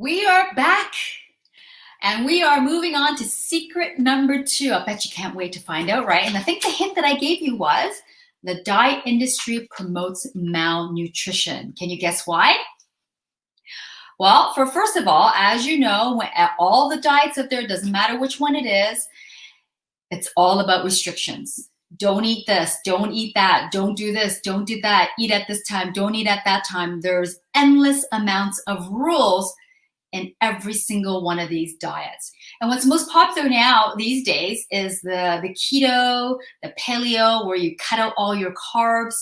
We are back and we are moving on to secret number 2. I bet you can't wait to find out, right? And I think the hint that I gave you was the diet industry promotes malnutrition. Can you guess why? Well, first of all, as you know, all the diets out there, doesn't matter which one it is, it's all about restrictions. Don't eat this, don't eat that, don't do this, don't do that, eat at this time, don't eat at that time. There's endless amounts of rules in every single one of these diets. And what's most popular now these days is the keto, the paleo, where you cut out all your carbs.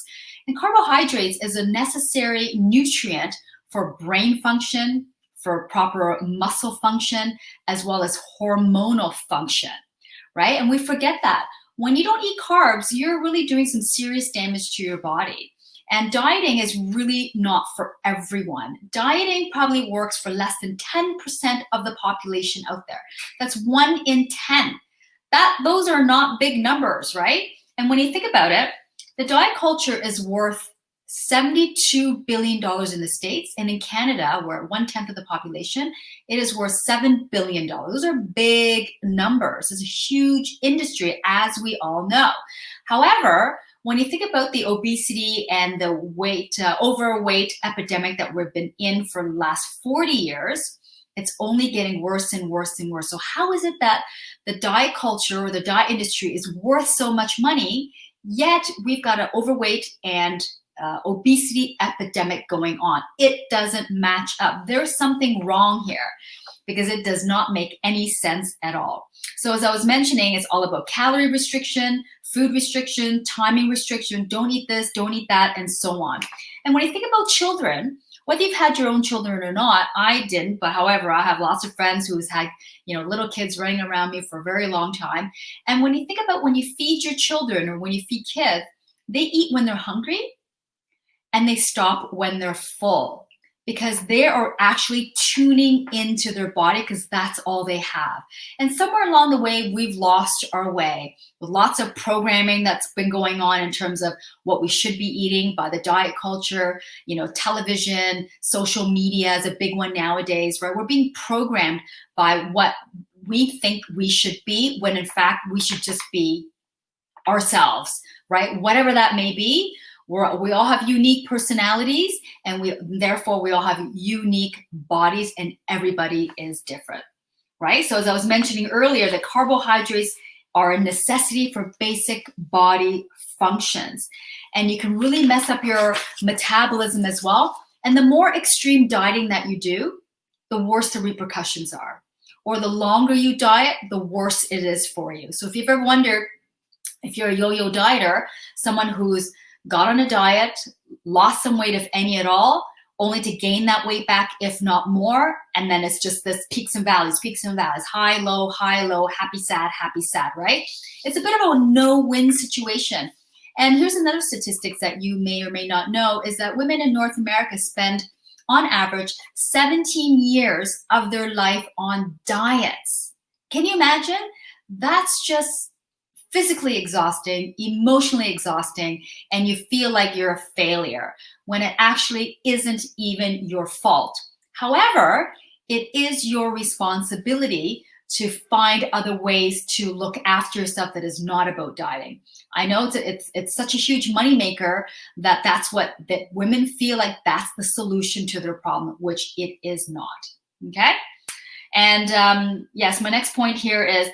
And carbohydrates is a necessary nutrient for brain function, for proper muscle function, as well as hormonal function, right? And we forget that. When you don't eat carbs, you're really doing some serious damage to your body. And dieting is really not for everyone. Dieting probably works for less than 10% of the population out there. That's 1 in 10. Those are not big numbers, right? And when you think about it, the diet culture is worth $72 billion in the States. And in Canada, where 1/10 of the population, it is worth $7 billion. Those are big numbers. It's a huge industry, as we all know. However, when you think about the obesity and the overweight epidemic that we've been in for the last 40 years, it's only getting worse and worse and worse. So how is it that the diet culture or the diet industry is worth so much money, yet we've got an overweight and obesity epidemic going on? It doesn't match up. There's something wrong here because it does not make any sense at all. So as I was mentioning, it's all about calorie restriction, food restriction, timing restriction, don't eat this, don't eat that, and so on. And when you think about children, whether you've had your own children or not, I didn't, but however, I have lots of friends who's had, little kids running around me for a very long time. And when you think about when you feed your children or when you feed kids, they eat when they're hungry and they stop when they're full, because they are actually tuning into their body because that's all they have. And somewhere along the way, we've lost our way with lots of programming that's been going on in terms of what we should be eating by the diet culture, television, social media is a big one nowadays, right? We're being programmed by what we think we should be when in fact we should just be ourselves, right? Whatever that may be. We all have unique personalities, and therefore we all have unique bodies, and everybody is different, right? So as I was mentioning earlier, the carbohydrates are a necessity for basic body functions, and you can really mess up your metabolism as well. And the more extreme dieting that you do, the worse the repercussions are. Or the longer you diet, the worse it is for you. So if you've ever wondered if you're a yo-yo dieter, someone who's got on a diet, lost some weight, if any at all, only to gain that weight back, if not more. And then it's just this peaks and valleys, high, low, happy, sad, right? It's a bit of a no-win situation. And here's another statistics that you may or may not know is that women in North America spend, on average, 17 years of their life on diets. Can you imagine? That's just physically exhausting, emotionally exhausting, and you feel like you're a failure when it actually isn't even your fault. However, it is your responsibility to find other ways to look after yourself that is not about dieting. I know it's such a huge moneymaker that women feel like that's the solution to their problem, which it is not, okay? And yes, my next point here is,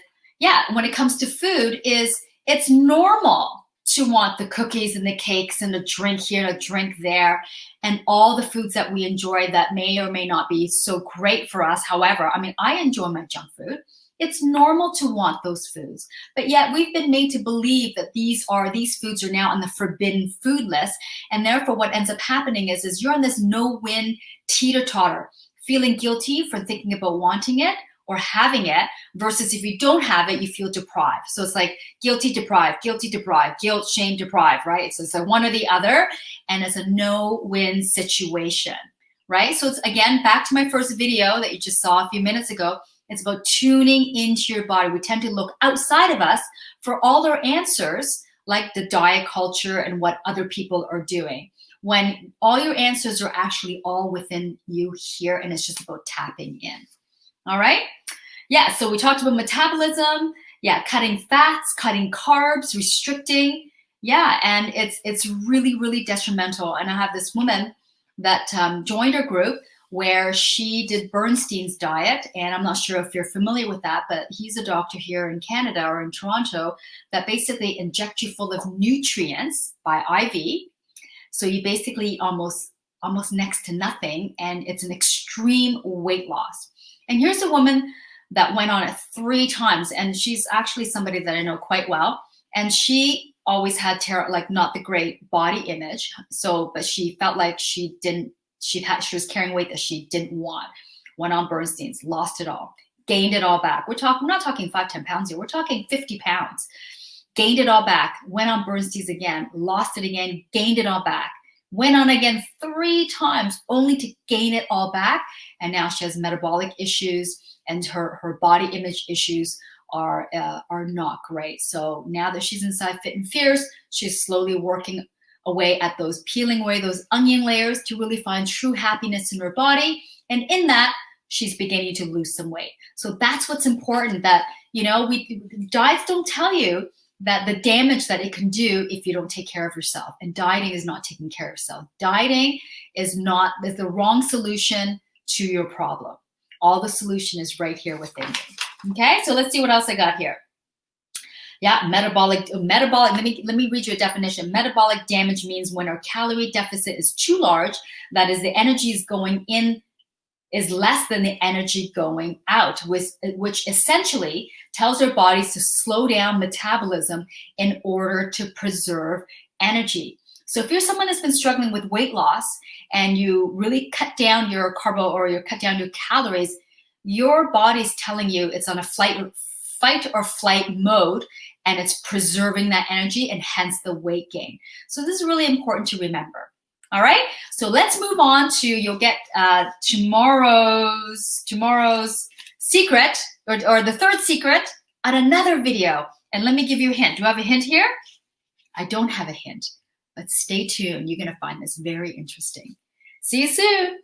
when it comes to food, it's normal to want the cookies and the cakes and the drink here and a drink there and all the foods that we enjoy that may or may not be so great for us. However, I enjoy my junk food. It's normal to want those foods, but yet we've been made to believe that these foods are now on the forbidden food list, and therefore what ends up happening is you're on this no-win teeter-totter, feeling guilty for thinking about wanting it or having it, versus if you don't have it, you feel deprived. So it's like guilty, deprived, guilt, shame, deprived, right? So it's a one or the other, and it's a no-win situation, right? So it's, again, back to my first video that you just saw a few minutes ago. It's about tuning into your body. We tend to look outside of us for all our answers, like the diet culture and what other people are doing. when all your answers are actually all within you here, and it's just about tapping in. All right? Yeah, so we talked about metabolism, yeah, cutting fats, cutting carbs, restricting, yeah, and it's really, really detrimental. And I have this woman that joined our group where she did Bernstein's diet, and I'm not sure if you're familiar with that, but he's a doctor here in Canada or in Toronto that basically injects you full of nutrients by IV. So you basically eat almost next to nothing, and it's an extreme weight loss. And here's a woman that went on it 3 times, and she's actually somebody that I know quite well, and she always had like not the great body image. So, but she felt like she was carrying weight that she didn't want. Went on Bernstein's, lost it all, gained it all back. We're not talking 5-10 pounds here. We're talking 50 pounds. Gained it all back. Went on Bernstein's again, lost it again, gained it all back. Went on again 3 times, only to gain it all back. And now she has metabolic issues, and her body image issues are not great. So now that she's inside Fit and Fierce, she's slowly working away at peeling away those onion layers to really find true happiness in her body. And in that, she's beginning to lose some weight. So that's what's important, that, diets don't tell you that the damage that it can do if you don't take care of yourself. And dieting is not taking care of yourself. Dieting is the wrong solution to your problem. All the solution is right here within you. Okay, so let's see what else I got here. Yeah, metabolic. Let me read you a definition. Metabolic damage means when our calorie deficit is too large, that is, the energy is going in is less than the energy going out, which essentially tells our bodies to slow down metabolism in order to preserve energy. So if you're someone that's been struggling with weight loss and you really cut down your carbo or you cut down your calories, your body's telling you it's on a fight or flight mode, and it's preserving that energy, and hence the weight gain. So this is really important to remember. All right, so let's move on to, you'll get tomorrow's secret, or the 3rd secret at another video. And let me give you a hint. Do I have a hint here? I don't have a hint, but stay tuned. You're gonna find this very interesting. See you soon.